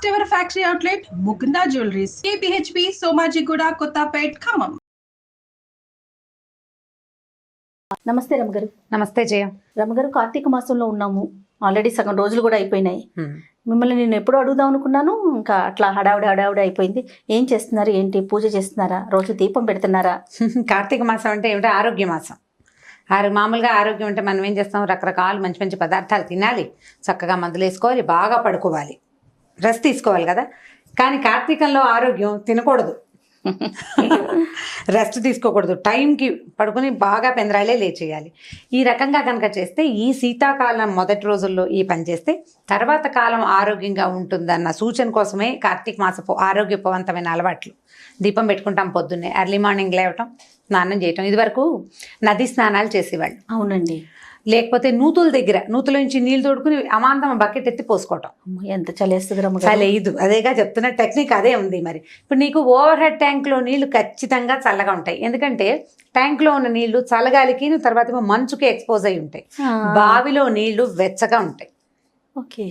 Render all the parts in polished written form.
First ever factory outlet, Mukunda Jewelries, KPHP, Somajigoda, Kottapet, Khammam. నమస్తే రమగారు. నమస్తే జయ. రమగారు, కార్తీక మాసంలో ఉన్నాము. ఆల్రెడీ సగం రోజులు కూడా అయిపోయినాయి. మిమ్మల్ని నేను ఎప్పుడూ అడుగుదాం అనుకున్నాను, ఇంకా అట్లా హడావుడి అయిపోయింది. ఏం చేస్తున్నారు, ఏంటి పూజ చేస్తున్నారా, రోజు దీపం పెడుతున్నారా? కార్తీక మాసం అంటే ఏమిటో ఆరోగ్య మాసం. మామూలుగా ఆరోగ్యం అంటే మనం ఏం చేస్తాం, రకరకాల మంచి మంచి పదార్థాలు తినాలి, చక్కగా మందులు వేసుకోవాలి, బాగా పడుకోవాలి, రెస్ట్ తీసుకోవాలి కదా. కానీ కార్తీకంలో ఆరోగ్యం తినకూడదు, రెస్ట్ తీసుకోకూడదు, టైంకి పడుకుని బాగా పెందరాళ్ళే లేచేయాలి. ఈ రకంగా కనుక చేస్తే ఈ శీతాకాలం మొదటి రోజుల్లో ఈ పని చేస్తే తర్వాత కాలం ఆరోగ్యంగా ఉంటుందన్న సూచన కోసమే కార్తీక మాసపు ఆరోగ్యవంతమైన అలవాట్లు. దీపం పెట్టుకుంటాం పొద్దున్నే, ఎర్లీ మార్నింగ్ లేవటం, స్నానం చేయటం. ఇదివరకు నది స్నానాలు చేసేవాళ్ళు. అవునండి. లేకపోతే నూతుల నుంచి నీళ్ళు తోడుకుని అమాంతం బకెట్ ఎత్తి పోసుకోవటం. ఎంత చలేస్తుంది రమ్మ. చలేదు, అదేగా చెప్తున్న టెక్నిక్ అదే ఉంది. మరి ఇప్పుడు నీకు ఓవర్ హెడ్ ట్యాంక్లో నీళ్లు ఖచ్చితంగా చల్లగా ఉంటాయి, ఎందుకంటే ట్యాంక్లో ఉన్న నీళ్లు చల్లగాలికి తర్వాత మంచుకి ఎక్స్పోజ్ అయి ఉంటాయి. బావిలో నీళ్లు వెచ్చగా ఉంటాయి, ఓకే,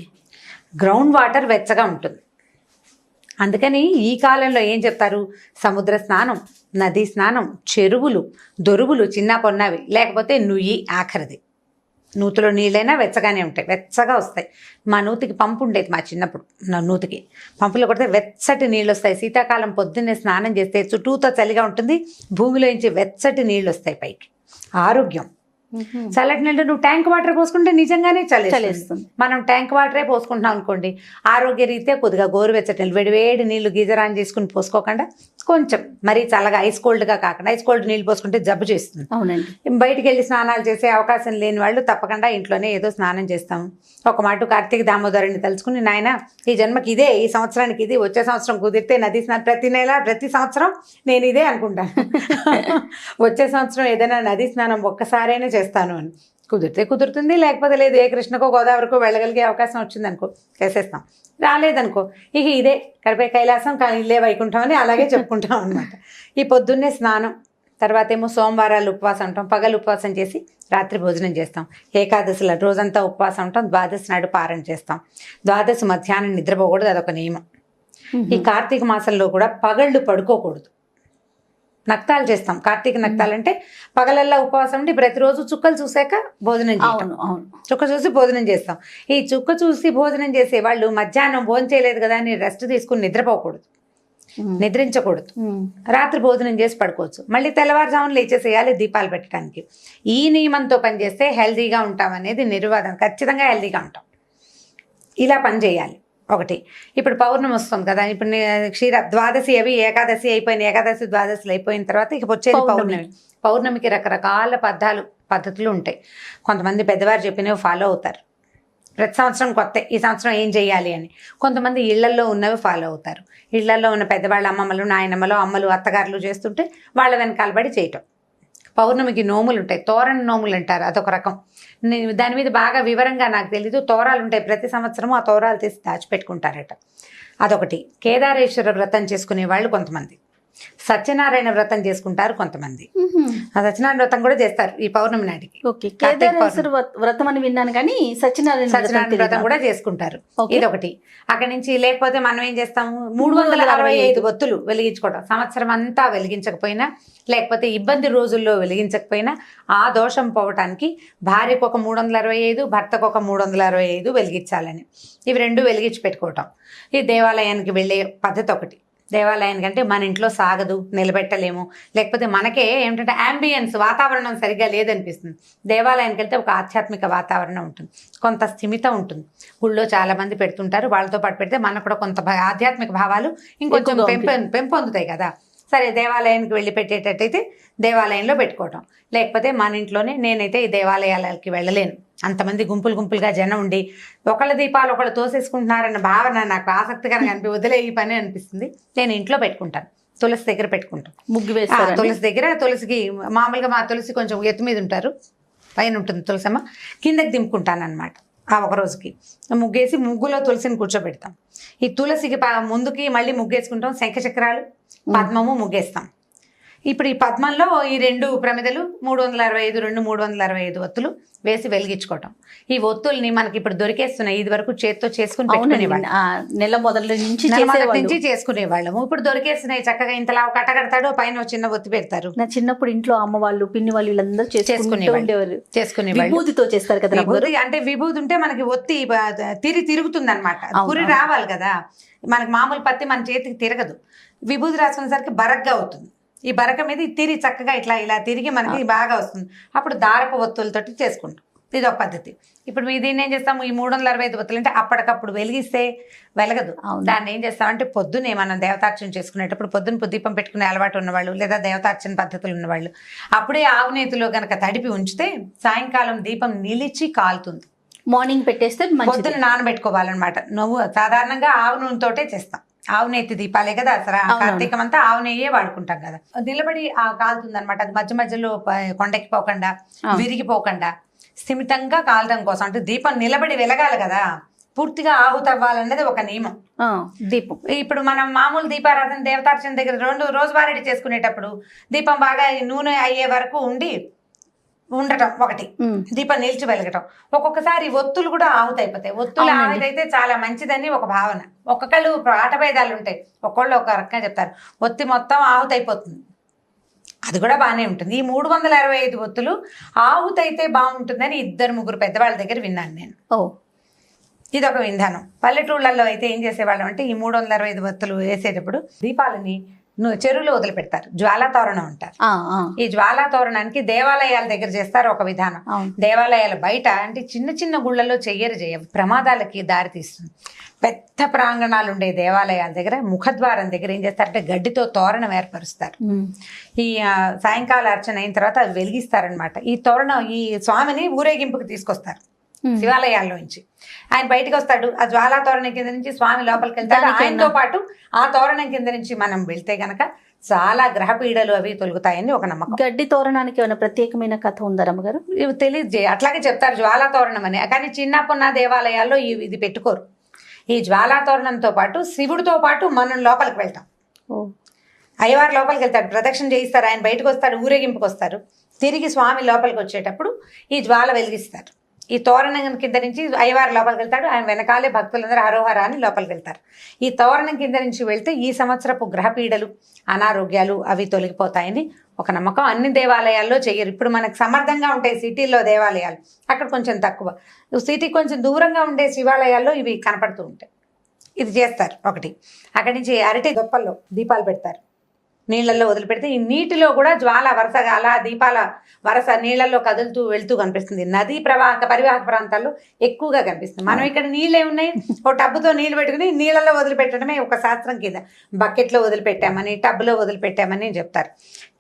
గ్రౌండ్ వాటర్ వెచ్చగా ఉంటుంది. అందుకని ఈ కాలంలో ఏం చెప్తారు, సముద్ర స్నానం, నదీ స్నానం, చెరువులు, దొరువులు చిన్న పొన్నవి, లేకపోతే నుయ్యి ఆఖరిది. నూతిలో నీళ్ళైనా వెచ్చగానే ఉంటాయి, వెచ్చగా వస్తాయి. మా నూతికి పంపు ఉండేది మా చిన్నప్పుడు. నా నూతికి పంపులో కొడితే వెచ్చటి నీళ్ళు వస్తాయి. శీతాకాలం పొద్దున్నే స్నానం చేస్తే చుట్టూతో చలిగా ఉంటుంది, భూమిలో నుంచి వెచ్చటి నీళ్ళు వస్తాయి పైకి. ఆరోగ్యం. చల్లటి నీళ్ళు నువ్వు ట్యాంక్ వాటర్ పోసుకుంటే నిజంగానే చలేస్తుంది. మనం ట్యాంక్ వాటరే పోసుకుంటున్నాం అనుకోండి, ఆరోగ్య రీత్యా కొద్దిగా గోరువెచ్చటి నీళ్ళు, వేడి నీళ్ళు గీజర్ ఆన్ చేసుకుని పోసుకోకుండా కొంచెం మరీ చల్లగా ఐస్ కోల్డ్గా కాకుండా ఐస్ కోల్డ్ నీళ్ళు పోసుకుంటే జబ్బు చేస్తుంది. అవునండి. బయటికి వెళ్ళి స్నానాలు చేసే అవకాశం లేని వాళ్ళు తప్పకుండా ఇంట్లోనే ఏదో స్నానం చేస్తాము. ఒక మాట కార్తీక దామోదరుని తలుచుకుని, నాయన ఈ జన్మకి ఇదే, ఈ సంవత్సరానికి ఇది, వచ్చే సంవత్సరం కుదిరితే నది స్నానం, ప్రతి నెల ప్రతి సంవత్సరం నేను ఇదే అనుకుంటాను, వచ్చే సంవత్సరం ఏదైనా నది స్నానం ఒక్కసారైనా చేస్తాను అని. కుదిరితే కుదురుతుంది, లేకపోతే లేదు. ఏ కృష్ణకో గోదావరికో వెళ్ళగలిగే అవకాశం వచ్చిందనుకో చేసేస్తాం, రాలేదనుకో ఇక ఇదే కడిపే కైలాసం, కానీ ఇల్లే వైకుంఠం అని అలాగే చెప్పుకుంటాం అనమాట. ఈ పొద్దున్నే స్నానం, తర్వాత ఏమో సోమవారాలు ఉపవాసం ఉంటాం, పగలు ఉపవాసం చేసి రాత్రి భోజనం చేస్తాం. ఏకాదశిలో రోజంతా ఉపవాసం ఉంటాం, ద్వాదశి నాడు పారణ చేస్తాం. ద్వాదశి మధ్యాహ్నం నిద్రపోకూడదు, అదొక నియమం. ఈ కార్తీక మాసంలో కూడా పగళ్ళు పడుకోకూడదు, నక్తాలు చేస్తాం. కార్తీక నక్తాలు అంటే పగలల్లా ఉపవాసం ఉండి ప్రతిరోజు చుక్కలు చూసాక భోజనం చేస్తాం. చుక్క చూసి భోజనం చేస్తాం. ఈ చుక్క చూసి భోజనం చేసే వాళ్ళు మధ్యాహ్నం భోజనం చేయలేదు కదా అని రెస్ట్ తీసుకుని నిద్రపోకూడదు, నిద్రించకూడదు. రాత్రి భోజనం చేసి పడుకోవచ్చు, మళ్ళీ తెల్లవారుజామున లేచేసేయాలి దీపాలు పెట్టడానికి. ఈ నియమంతో పనిచేస్తే హెల్తీగా ఉంటాం అనేది నిర్వాదం, ఖచ్చితంగా హెల్తీగా ఉంటాం. ఇలా పని చేయాలి. ఒకటి, ఇప్పుడు పౌర్ణమి వస్తుంది కదా, ఇప్పుడు ద్వాదశి అవి ఏకాదశి అయిపోయినాయి, ఏకాదశి ద్వాదశిలు అయిపోయిన తర్వాత ఇక వచ్చేది పౌర్ణమి. పౌర్ణమికి రకరకాల పద్ధతులు ఉంటాయి. కొంతమంది పెద్దవారు చెప్పినవి ఫాలో అవుతారు, ప్రతి సంవత్సరం కొత్త, ఈ సంవత్సరం ఏం చేయాలి అని. కొంతమంది ఇళ్లల్లో ఉన్నవి ఫాలో అవుతారు. ఇళ్లల్లో ఉన్న పెద్దవాళ్ళ అమ్మమ్మలు, నాయనమ్మలు, అమ్మలు, అత్తగారులు చేస్తుంటే వాళ్ళ వెనకాల పడి చేయటం. పౌర్ణమికి నోములు ఉంటాయి, తోరణ నోములు అంటారు, అదొక రకం. దాని మీద బాగా వివరంగా నాకు తెలీదు. తోరాలు ఉంటాయి, ప్రతి సంవత్సరము ఆ తోరాలు తీసి దాచిపెట్టుకుంటారట, అదొకటి. కేదారేశ్వర వ్రతం చేసుకునే వాళ్ళు కొంతమంది, సత్యనారాయణ వ్రతం చేసుకుంటారు కొంతమంది. ఆ సత్యనారాయణ వ్రతం కూడా చేస్తారు ఈ పౌర్ణమి నాటికి. కేదారేశ్వర వ్రతం అని విన్నాను, కానీ సత్యనారాయణ వ్రతం కూడా చేసుకుంటారు. ఇదొకటి. అక్కడి నుంచి లేకపోతే మనం ఏం చేస్తాము, 365 ఒత్తులు వెలిగించుకోవడం. సంవత్సరం అంతా వెలిగించకపోయినా, లేకపోతే ఇబ్బంది రోజుల్లో వెలిగించకపోయినా ఆ దోషం పోవటానికి భార్యకు ఒక 365, భర్తకు ఒక 365 వెలిగించాలని, ఇవి రెండు వెలిగించి పెట్టుకోవటం. ఈ దేవాలయానికి వెళ్ళే పద్ధతి ఒకటి. దేవాలయానికి అంటే మన ఇంట్లో సాగదు, నిలబెట్టలేము, లేకపోతే మనకే ఏమిటంటే యాంబియన్స్, వాతావరణం సరిగ్గా లేదనిపిస్తుంది. దేవాలయానికి వెళ్తే ఒక ఆధ్యాత్మిక వాతావరణం ఉంటుంది, కొంత స్థిమితం ఉంటుంది. గుళ్ళో చాలా మంది పెడుతుంటారు, వాళ్ళతో పాటు పెడితే మనకు కూడా కొంత ఆధ్యాత్మిక భావాలు ఇంకొంచెం పెంపొందుతాయి కదా. సరే, దేవాలయానికి వెళ్ళి పెట్టేటట్టయితే దేవాలయంలో పెట్టుకోవటం, లేకపోతే మన ఇంట్లోనే. నేనైతే ఈ దేవాలయాలకి వెళ్ళలేను, అంతమంది గుంపులుగా జనం ఉండి ఒకళ్ళ దీపాలు ఒకళ్ళు తోసేసుకుంటున్నారన్న భావన నాకు ఆసక్తికరంగా వదిలే ఈ పని అనిపిస్తుంది. నేను ఇంట్లో పెట్టుకుంటాను, తులసి దగ్గర పెట్టుకుంటాం. ముగ్గు వేస్తారు తులసి దగ్గర. తులసికి మామూలుగా మా తులసి కొంచెం ఎత్తు మీద ఉంటారు, పైన ఉంటుంది తులసమ్మ, కిందకి దింపుకుంటాను అనమాట. ఆ ఒక రోజుకి ముగ్గేసి ముగ్గులో తులసిని కూర్చోబెడతాం. ఈ తులసికి ముందుకి మళ్ళీ ముగ్గేసుకుంటాం, శంఖచక్రాలు, పద్మము ముగ్గేస్తాం. ఇప్పుడు ఈ పద్మంలో ఈ 2 ప్రమిదలు 365 365 ఒత్తులు వేసి వెలిగించుకోవటం. ఈ ఒత్తుల్ని మనకి ఇప్పుడు దొరికేస్తున్నాయి. ఇది వరకు చేత్తో చేసుకుని పెట్టుకునేవాళ్ళం, నెల మొదటి నుంచి చేసుకునేవాళ్ళము. ఇప్పుడు దొరికేస్తున్నాయి చక్కగా. ఇంతలా ఒక కట్టగడతాడు, పైన చిన్న ఒత్తి పెడతారు. నా చిన్నప్పుడు ఇంట్లో అమ్మ వాళ్ళు పిన్ని వాళ్ళు వీళ్ళందరూ చేసుకునేవాళ్ళు. విభూతితో చేస్తారు కదా. అంటే విభూతి ఉంటే మనకి ఒత్తి తిరుగుతుంది అనమాట. పురి రావాలి కదా. మనకి మామూలు పత్తి మన చేతికి తిరగదు. విభూతి రాసుకునేసరికి బరగ్గా అవుతుంది. ఈ బరక మీద తిరిగి చక్కగా ఇలా తిరిగి మనకి బాగా వస్తుంది. అప్పుడు దారపు ఒత్తులతోటి చేసుకుంటాం. ఇది ఒక పద్ధతి. ఇప్పుడు దీన్ని ఏం చేస్తాము, ఈ 365 ఒత్తులు అంటే అప్పటికప్పుడు వెలిగిస్తే వెలగదు. దాన్ని ఏం చేస్తామంటే పొద్దునే మనం దేవతార్చన చేసుకునేటప్పుడు పొద్దున దీపం పెట్టుకునే అలవాటు ఉన్నవాళ్ళు లేదా దేవతార్చన పద్ధతులు ఉన్నవాళ్ళు అప్పుడే ఆవు నేతిలో కనుక తడిపి ఉంచితే సాయంకాలం దీపం నిలిచి కాలుతుంది. మార్నింగ్ పెట్టేస్తే పొద్దున నానబెట్టుకోవాలన్నమాట. నువ్వు సాధారణంగా ఆవు నూనెతోటే చేస్తాం. ఆవు నెత్తి దీపాలే కదా అసలు కార్తీకం అంతా ఆవు నెయ్యే వాడుకుంటాం కదా. నిలబడి కాలుతుంది అనమాట. అది మధ్య మధ్యలో కొండెక్కిపోకుండా విరిగిపోకుండా స్థిమితంగా కాలడం కోసం, అంటే దీపం నిలబడి వెలగాలి కదా, పూర్తిగా ఆహుతవ్వాలన్నది ఒక నియమం. దీపం ఇప్పుడు మనం మామూలు దీపారాధన దేవతార్చన దగ్గర రోజువారీ చేసుకునేటప్పుడు దీపం బాగా నూనె అయ్యే వరకు ఉండటం ఒకటి, దీపం నిలిచి వెలగటం. ఒక్కొక్కసారి ఒత్తులు కూడా ఆహుతైపోతాయి. ఒత్తులు ఆహుతైతే చాలా మంచిదని ఒక భావన. ఒక్కొక్కళ్ళు ఆటభేదాలు ఉంటాయి, ఒక్కొళ్ళు ఒక రకంగా చెప్తారు. ఒత్తి మొత్తం ఆహుతైపోతుంది, అది కూడా బాగానే ఉంటుంది. ఈ 365 ఒత్తులు ఆహుతైతే బాగుంటుందని 2-3 పెద్దవాళ్ళ దగ్గర విన్నాను నేను. ఇది ఒక విధానం. పల్లెటూళ్ళల్లో అయితే ఏం చేసేవాళ్ళం అంటే ఈ 365 ఒత్తులు వేసేటప్పుడు దీపాలని చెరువులో వదిలిపెడతారు. జ్వాలా తోరణం అంటారు. ఈ జ్వాలా తోరణానికి దేవాలయాల దగ్గర చేస్తారు ఒక విధానం. దేవాలయాల బయట అంటే చిన్న చిన్న గుళ్ళల్లో చెయ్యరు, ప్రమాదాలకి దారి తీస్తుంది. పెద్ద ప్రాంగణాలు ఉండే దేవాలయాల దగ్గర ముఖద్వారం దగ్గర ఏం చేస్తారంటే గడ్డితో తోరణం ఏర్పరుస్తారు. ఈ సాయంకాల అర్చన అయిన తర్వాత అది వెలిగిస్తారనమాట. ఈ తోరణం ఈ స్వామిని ఊరేగింపుకి తీసుకొస్తారు శివాలయాల్లో నుంచి. ఆయన బయటకు వస్తాడు, ఆ జ్వాలా తోరణం కింద నుంచి స్వామి లోపలికి వెళ్తాడు. ఆయనతో పాటు ఆ తోరణం కింద నుంచి మనం వెళ్తే గనక చాలా గ్రహ పీడలు అవి తొలుగుతాయని ఒక నమ్మకం. గడ్డి తోరణానికి ఏమైనా ప్రత్యేకమైన కథ ఉందా రమ్మగారు? ఇవి తెలియదు, అట్లాగే చెప్తారు జ్వాలా తోరణం అని. కానీ చిన్నప్పున్న దేవాలయాల్లో ఇది పెట్టుకోరు. ఈ జ్వాలా తోరణంతో పాటు శివుడితో పాటు మనం లోపలికి వెళ్తాం. అయ్యవారు లోపలికి వెళ్తాడు, ప్రదక్షిణ చేయిస్తారు, ఆయన బయటకు వస్తాడు, ఊరేగింపుకి వస్తారు. తిరిగి స్వామి లోపలికి వచ్చేటప్పుడు ఈ జ్వాల వెలిగిస్తారు. ఈ తోరణం కింద నుంచి అయ్యవారు లోపలికి వెళ్తాడు, ఆయన వెనకాలే భక్తులందరూ హరోహర అని లోపలికి వెళ్తారు. ఈ తోరణం కింద నుంచి వెళ్తే ఈ సంవత్సరపు గ్రహపీడలు అనారోగ్యాలు అవి తొలగిపోతాయని ఒక నమ్మకం. అన్ని దేవాలయాల్లో చెయ్యరు. ఇప్పుడు మనకు సమర్థంగా ఉంటాయి సిటీల్లో దేవాలయాలు, అక్కడ కొంచెం తక్కువ. సిటీకి కొంచెం దూరంగా ఉండే శివాలయాల్లో ఇవి కనపడుతూ ఉంటాయి. ఇది చేస్తారు ఒకటి. అక్కడి నుంచి అరటి దొప్పల్లో దీపాలు పెడతారు, నీళ్ళల్లో వదిలిపెడితే ఈ నీటిలో కూడా జ్వాల వరుసగా అలా దీపాల వరుస నీళ్ళల్లో కదులుతూ వెళ్తూ కనిపిస్తుంది. నదీ పరివాహక ప్రాంతాల్లో ఎక్కువగా కనిపిస్తుంది. మనం ఇక్కడ నీళ్ళే ఉన్నాయి, ఒక టబ్బుతో నీళ్ళు పెట్టుకుని నీళ్ళల్లో వదిలిపెట్టడమే ఒక శాస్త్రం కింద. బకెట్లో వదిలిపెట్టామని టబ్బులో వదిలిపెట్టామని చెప్తారు.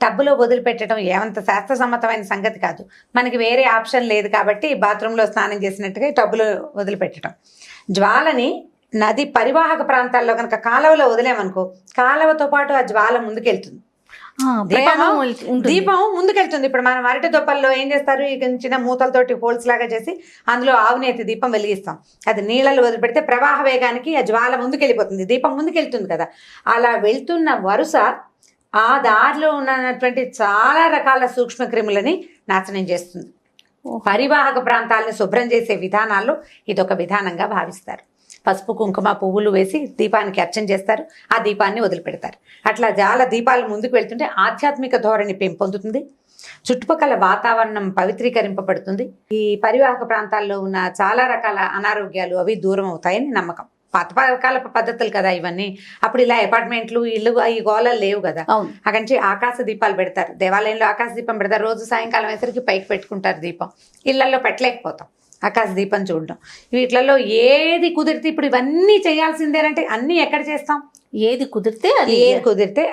టబ్బులో వదిలిపెట్టడం ఏమంత శాస్త్రసమ్మతమైన సంగతి కాదు. మనకి వేరే ఆప్షన్ లేదు కాబట్టి బాత్రూంలో స్నానం చేసినట్టుగా టబ్బులో వదిలిపెట్టడం. జ్వాలని నది పరివాహక ప్రాంతాల్లో కనుక కాలువలో వదిలేమనుకో, కాలువతో పాటు ఆ జ్వాల ముందుకెళ్తుంది, దీపం ముందుకెళ్తుంది. ఇప్పుడు మనం అరటి దొప్పల్లో ఏం చేస్తారు, చిన్న మూతలతోటి హోల్స్ లాగా చేసి అందులో ఆవునేతి దీపం వెలిగిస్తాం. అది నీళ్ళలో వదిలిపెడితే ప్రవాహ వేగానికి ఆ జ్వాల ముందుకెళ్ళిపోతుంది, దీపం ముందుకెళ్తుంది కదా. అలా వెళ్తున్న వరుస ఆ దారిలో ఉన్నటువంటి చాలా రకాల సూక్ష్మక్రిములని నాశనం చేస్తుంది. పరివాహక ప్రాంతాలను శుభ్రం చేసే విధానాల్లో ఇదొక విధానంగా భావిస్తారు. పసుపు కుంకుమ పువ్వులు వేసి దీపానికి అర్చన చేస్తారు, ఆ దీపాన్ని వదిలిపెడతారు. అట్లా చాలా దీపాలు ముందుకు వెళ్తుంటే ఆధ్యాత్మిక ధోరణి పెంపొందుతుంది, చుట్టుపక్కల వాతావరణం పవిత్రీకరింపబడుతుంది. ఈ పరివాహక ప్రాంతాల్లో ఉన్న చాలా రకాల అనారోగ్యాలు అవి దూరం అవుతాయని నమ్మకం. పాతకాల పద్ధతులు కదా ఇవన్నీ. అప్పుడు ఇలా అపార్ట్మెంట్లు ఇల్లు ఈ గోళాలు లేవు కదా. అక్కడి నుంచి ఆకాశ దీపాలు పెడతారు, దేవాలయంలో ఆకాశ దీపం పెడతారు. రోజు సాయంకాలం వేసరికి పైకి పెట్టుకుంటారు దీపం. ఇళ్లలో పెట్టలేకపోతాం ఆకాశ దీపం చూడడం. వీటిలలో ఏది కుదిరితే ఇప్పుడు ఇవన్నీ చేయాల్సిందేనంటే అన్నీ ఎక్కడ చేస్తాం, ఏది కుదిరితే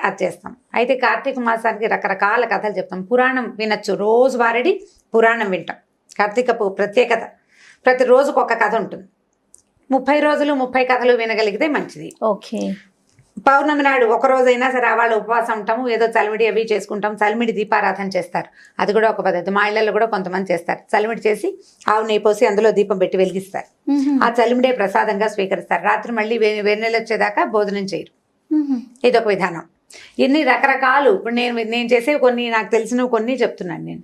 అది చేస్తాం. అయితే కార్తీక మాసానికి రకరకాల కథలు చెప్తాం. పురాణం వినొచ్చు, రోజు వారడి పురాణం వింటాం. కార్తీకపు ప్రత్యేకత, ప్రతి రోజుకు ఒక కథ ఉంటుంది. 30 రోజులు 30 కథలు వినగలిగితే మంచిది. ఓకే. పౌర్ణమి నాడు ఒక రోజైనా సరే వాళ్ళ ఉపవాసం ఉంటాము, ఏదో చలిమిడి అవి చేసుకుంటాం. చలిమిడి దీపారాధన చేస్తారు, అది కూడా ఒక పద్ధతి. మా ఇళ్లలో కూడా కొంతమంది చేస్తారు. చలిమిడి చేసి ఆవు నెయ్యి పోసి అందులో దీపం పెట్టి వెలిగిస్తారు. ఆ చలిమిడే ప్రసాదంగా స్వీకరిస్తారు. రాత్రి మళ్ళీ వెన్నెలు వచ్చేదాకా భోజనం చేయరు. ఇదొక విధానం. ఎన్ని రకరకాలు. ఇప్పుడు నేను చేసే కొన్ని నాకు తెలిసినవి కొన్ని చెప్తున్నాను నేను.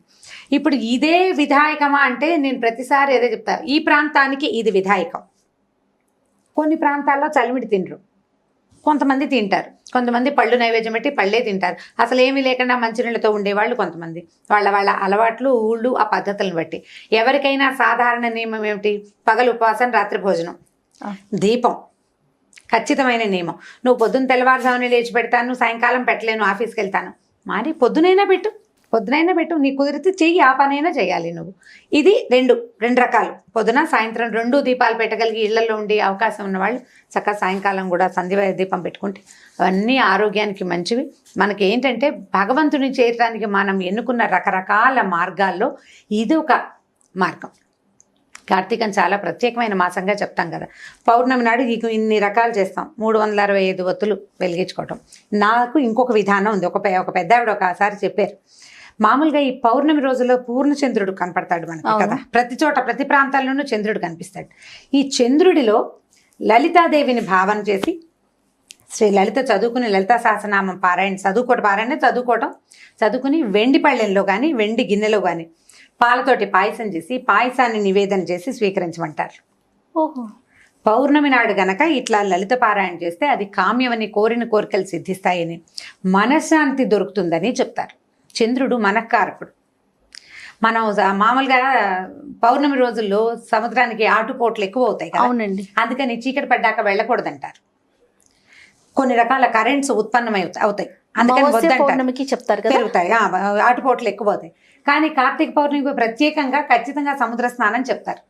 ఇప్పుడు ఇదే విధాయకమా అంటే నేను ప్రతిసారి ఏదో చెప్తా, ఈ ప్రాంతానికి ఇది విధాయకం. కొన్ని ప్రాంతాల్లో చలిమిడి తినరు, కొంతమంది తింటారు. కొంతమంది పళ్ళు నైవేద్యం పెట్టి పళ్ళే తింటారు. అసలు ఏమీ లేకుండా మంచినీళ్ళతో ఉండేవాళ్ళు కొంతమంది. వాళ్ళ అలవాట్లు, ఊళ్ళు, ఆ పద్ధతులను బట్టి. ఎవరికైనా సాధారణ నియమం ఏమిటి? పగలు ఉపవాసం, రాత్రి భోజనం, దీపం ఖచ్చితమైన నియమం. నువ్వు పొద్దున్న తెల్లవారుజామున లేచి పెడతాను, సాయంకాలం పెట్టలేను, ఆఫీస్కి వెళ్తాను. మరి పొద్దునైనా పెట్టు, నీ కుదిరితే చెయ్యి, ఆ పనైనా చేయాలి నువ్వు. ఇది రెండు రకాలు. పొద్దున సాయంత్రం 2 దీపాలు పెట్టగలిగి ఇళ్లలో ఉండి అవకాశం ఉన్నవాళ్ళు చక్కగా సాయంకాలం కూడా సంధ్య దీపం పెట్టుకుంటే అవన్నీ ఆరోగ్యానికి మంచివి. మనకి ఏంటంటే భగవంతుని చేరడానికి మనం ఎన్నుకున్న రకరకాల మార్గాల్లో ఇది ఒక మార్గం. కార్తీకం చాలా ప్రత్యేకమైన మాసంగా చెప్తాం కదా. పౌర్ణమి నాడు ఇన్ని రకాలు చేస్తాం. 365 ఒత్తులు వెలిగించుకోవటం. నాకు ఇంకొక విధానం ఉంది. ఒక పెద్ద ఆవిడ ఒకసారి చెప్పారు, మామూలుగా ఈ పౌర్ణమి రోజుల్లో పూర్ణచంద్రుడు కనపడతాడు మనకి కదా. ప్రతి చోట, ప్రతి ప్రాంతాల్లోనూ చంద్రుడు కనిపిస్తాడు. ఈ చంద్రుడిలో లలితాదేవిని భావన చేసి శ్రీ లలిత చదువుకుని లలితా సహస్రనామం చదువుకుని వెండి పళ్ళెంలో కానీ వెండి గిన్నెలో కానీ పాలతోటి పాయసం చేసి పాయసాన్ని నివేదన చేసి స్వీకరించమంటారు. ఓహో. పౌర్ణమి నాడు గనక ఇట్లా లలిత పారాయణ చేస్తే అది కామ్యమని, కోరిన కోరికలు సిద్ధిస్తాయని, మనశ్శాంతి దొరుకుతుందని చెప్తారు. చంద్రుడు మనఃకారకుడు. మనం మామూలుగా పౌర్ణమి రోజుల్లో సముద్రానికి ఆటుపోట్లు ఎక్కువ అవుతాయి కదా. అవునండి. అందుకని చీకటి పడ్డాక వెళ్ళకూడదంటారు. కొన్ని రకాల కరెంట్స్ ఉత్పన్నమై అవుతాయి, అందుకని పౌర్ణమికి చెప్తారు కదా, పెరుగుతాయి, ఆటుపోట్లు ఎక్కువ అవుతాయి. కానీ కార్తీక పౌర్ణమికి ప్రత్యేకంగా ఖచ్చితంగా సముద్ర స్నానం చెప్తారు.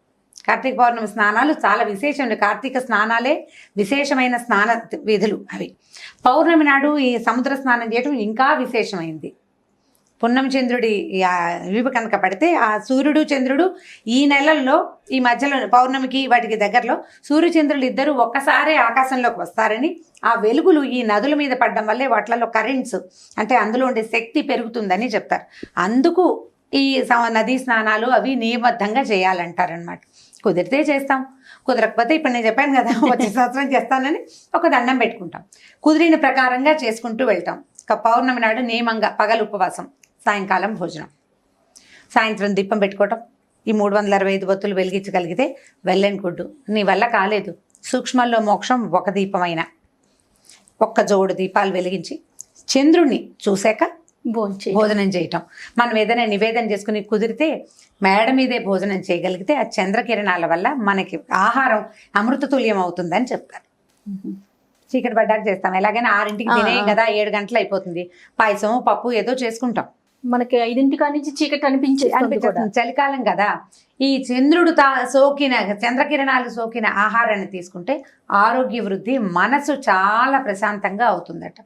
కార్తీక పౌర్ణమి స్నానాలు చాలా విశేషం. కార్తీక స్నానాలే విశేషమైన స్నాన విధులు అవి. పౌర్ణమి నాడు ఈ సముద్ర స్నానం చేయడం ఇంకా విశేషమైంది. పున్నమి చంద్రుడి వీపు కనుక పడితే ఆ సూర్యుడు చంద్రుడు ఈ నెలల్లో ఈ మధ్యలో పౌర్ణమికి వాటికి దగ్గరలో సూర్యచంద్రులు ఇద్దరు ఒక్కసారే ఆకాశంలోకి వస్తారని, ఆ వెలుగులు ఈ నదుల మీద పడడం వల్లే వాటిలలో కరెంట్స్ అంటే అందులో ఉండే శక్తి పెరుగుతుందని చెప్తారు. అందుకు ఈ నదీ స్నానాలు అవి నియమబద్ధంగా చేయాలంటారనమాట. కుదిరితే చేస్తాం, కుదరకపోతే ఇప్పుడు నేను చెప్పాను కదా వచ్చే సంవత్సరం చేస్తానని ఒక దండం పెట్టుకుంటాం. కుదిరిన ప్రకారంగా చేసుకుంటూ వెళ్తాం. పౌర్ణమి నాడు నియమంగా పగలు ఉపవాసం, సాయంకాలం భోజనం, సాయంత్రం దీపం పెట్టుకోవటం. ఈ 365 ఒత్తులు వెలిగించగలిగితే వెల్ గుడ్డు. నీ వల్ల కాలేదు, సూక్ష్మంలో మోక్షం ఒక దీపమైన ఒక్క జోడు దీపాలు వెలిగించి చంద్రుణ్ణి చూశాక భోజనం చేయటం. మనం ఏదైనా నివేదన చేసుకుని కుదిరితే మేడ మీదే భోజనం చేయగలిగితే ఆ చంద్రకిరణాల వల్ల మనకి ఆహారం అమృతతుల్యం అవుతుందని చెప్తారు. చీకటి పడ్డాక చేస్తాం. ఎలాగైనా 6ంటికి తినే కదా, 7 గంటలు అయిపోతుంది. పాయసం, పప్పు ఏదో చేసుకుంటాం. మనకి 5 నుంచి చీకటి అనిపించేస్తుంది. చలికాలం కదా, ఈ చంద్రుడు సోకిన చంద్రకిరణాలు సోకిన ఆహారాన్ని తీసుకుంటే ఆరోగ్య వృద్ధి, మనసు చాలా ప్రశాంతంగా అవుతుందట.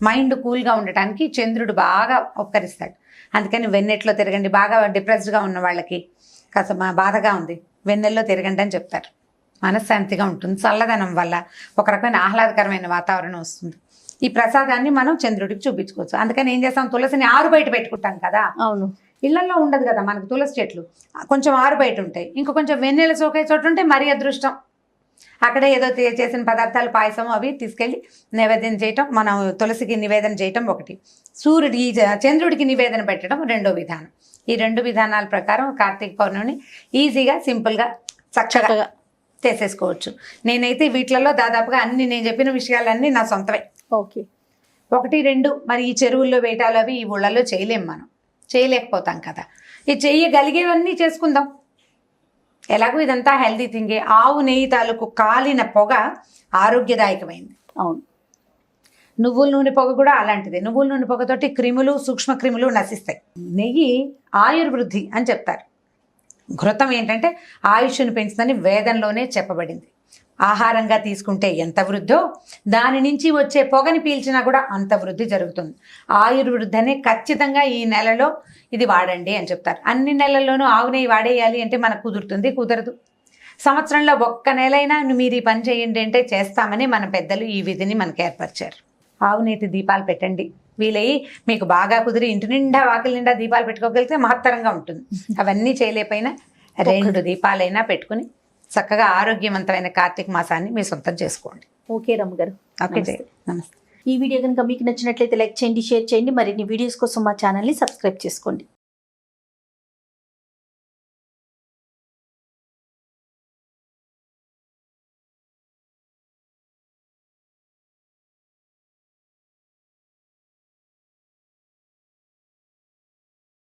మైండ్ కూల్గా ఉండటానికి చంద్రుడు బాగా ఉపకరిస్తాడు. అందుకని వెన్నెట్లో తిరగండి. బాగా డిప్రెస్డ్గా ఉన్న వాళ్ళకి, కాస్త బాధగా ఉంది, వెన్నెల్లో తిరగండి అని చెప్తారు. మనశ్శాంతిగా ఉంటుంది. చల్లదనం వల్ల ఒక రకమైన ఆహ్లాదకరమైన వాతావరణం వస్తుంది. ఈ ప్రసాదాన్ని మనం చంద్రుడికి చూపించుకోవచ్చు. అందుకని ఏం చేస్తాం, తులసిని ఆరు బయట పెట్టుకుంటాం కదా. అవును, ఇళ్లలో ఉండదు కదా మనకు తులసి చెట్లు, కొంచెం ఆరు బయట ఉంటాయి. ఇంకా కొంచెం వెన్నెల సోకే చోటు ఉంటే మరీ అదృష్టం. అక్కడే ఏదో చేసిన పదార్థాలు, పాయసం అవి తీసుకెళ్ళి నివేదన చేయటం, మనం తులసికి నివేదన చేయటం ఒకటి, చంద్రుడికి నివేదన పెట్టడం రెండో విధానం. ఈ 2 విధానాల ప్రకారం కార్తీక పౌర్ణమిని ఈజీగా, సింపుల్గా, చక్కగా చేసేసుకోవచ్చు. నేనైతే వీటిలలో దాదాపుగా అన్ని నేను చెప్పిన విషయాలన్నీ నా సొంతమే. ఓకే. 1, 2 మరి ఈ చెరువుల్లో వేటాలు అవి ఈ ఊళ్ళల్లో చేయలేం, మనం చేయలేకపోతాం కదా. ఈ చేయగలిగేవన్నీ చేసుకుందాం. ఎలాగో ఇదంతా హెల్దీ థింగే. ఆవు నెయ్యి తాలూకు కాలిన పొగ ఆరోగ్యదాయకమైంది. అవును. నువ్వుల నూనె పొగ కూడా అలాంటిదే. నువ్వుల నూనె పొగతోటి క్రిములు, సూక్ష్మ క్రిములు నశిస్తాయి. నెయ్యి ఆయుర్వృద్ధి అని చెప్తారు. ఘృతం ఏంటంటే ఆయుష్ను పెంచుదని వేదంలోనే చెప్పబడింది. ఆహారంగా తీసుకుంటే ఎంత వృద్ధో దాని నుంచి వచ్చే పొగని పీల్చినా కూడా అంత వృద్ధి జరుగుతుంది. ఆయుర్వృద్ధి అనే ఖచ్చితంగా ఈ నెలలో ఇది వాడండి అని చెప్తారు. అన్ని నెలల్లోనూ ఆవు నెయ్యి వాడేయాలి అంటే మనకు కుదురుతుంది? కుదరదు. సంవత్సరంలో ఒక్క నెలైనా మీరు ఈ పని చేయండి అంటే చేస్తామని మన పెద్దలు ఈ విధిని మనకు ఏర్పరిచారు. ఆవు నేతి దీపాలు పెట్టండి. వీలయ్యి మీకు బాగా కుదిరి ఇంటి నిండా వాకిలి నిండా దీపాలు పెట్టుకోగలిగితే మహత్తరంగా ఉంటుంది. అవన్నీ చేయలేకపోయినా 2 దీపాలైనా పెట్టుకుని చక్కగా ఆరోగ్యవంతమైన కార్తీక మాసాన్ని మీ సొంతం చేసుకోండి. ఓకే రమ్మ గారు. ఓకే, నమస్తే. ఈ వీడియో కనుక మీకు నచ్చినట్లయితే లైక్ చేయండి, షేర్ చేయండి. మరిన్ని వీడియోస్ కోసం మా ఛానల్ని సబ్స్క్రైబ్ చేసుకోండి.